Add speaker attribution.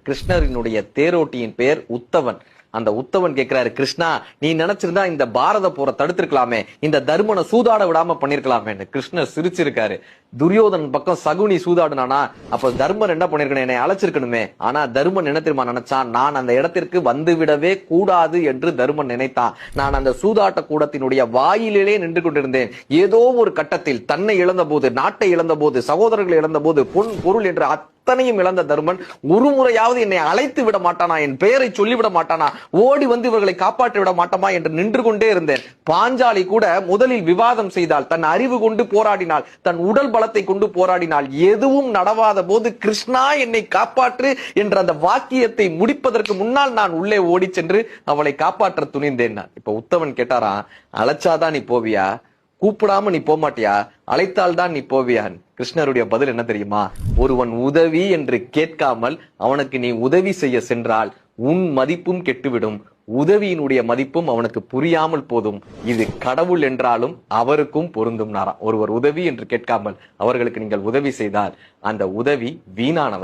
Speaker 1: கிருஷ்ணரினுடைய தேரோட்டியின் பெயர் உத்தவன். அந்த உத்தவன் கேட்கிறாரு, கிருஷ்ணா நீ நினைச்சிருந்தா இந்த பாரத போரை தடுத்திருக்கலாமே, இந்த தர்மனை சூதாட விடாம பண்ணிருக்கலாமே. கிருஷ்ணர் சிரிச்சிருக்காரு. துரியோதன் பக்கம் சகுனி சூதாடுனானா, அப்ப தர்மன் என்ன பண்ணிருக்கணும், என்னை அழைச்சிருக்கணுமே. ஆனா தர்மன் என்ன தெரியுமா நினைச்சான், நான் அந்த இடத்திற்கு வந்துவிடவே கூடாது என்று தர்மன் நினைத்தான். நான் அந்த சூதாட்ட கூடத்தினுடைய வாயிலே நின்று கொண்டிருந்தேன். ஏதோ ஒரு கட்டத்தில் தன்னை இழந்த போது, நாட்டை இழந்த போது, சகோதரர்களை இழந்த போது, பொன் பொருள் என்ற அத்தனையும் இழந்த தர்மன் ஒரு முறையாவது என்னை அழைத்து விட மாட்டானா, என் பெயரை சொல்லிவிட மாட்டானா, ஓடி வந்து இவர்களை காப்பாற்றி விட மாட்டோமா என்று நின்று கொண்டே இருந்தேன். பாஞ்சாலி கூட முதலில் விவாதம் செய்தால், தன் அறிவு கொண்டு போராடினாள், தன் உடல் பலத்தை கொண்டு போராடினாள். எதுவும் நடவாத போது கிருஷ்ணா என்னை காப்பாற்று என்ற அந்த வாக்கியத்தை முடிப்பதற்கு முன்னால் நான் உள்ளே ஓடி சென்று அவளை காப்பாற்ற துணிந்தேன். இப்ப உத்தவன் கேட்டாராம், அழைச்சாதான் நீ போவியா, கூப்பிடாம நீ போமாட்டியா, அழைத்தால் தான் நீ போவியான். கிருஷ்ணருடைய பதில் என்ன தெரியுமா, ஒருவன் உதவி என்று கேட்காமல் அவனுக்கு நீ உதவி செய்ய சென்றால் உன் மதிப்பும் கெட்டுவிடும், உதவியினுடைய மதிப்பும் அவனுக்கு புரியாமல் போதும். இது கடவுள் என்றாலும் அவருக்கும் பொருந்தும். ஒருவர் உதவி என்று கேட்காமல் அவர்களுக்கு நீங்கள் உதவி செய்தால் அந்த உதவி வீணானதா.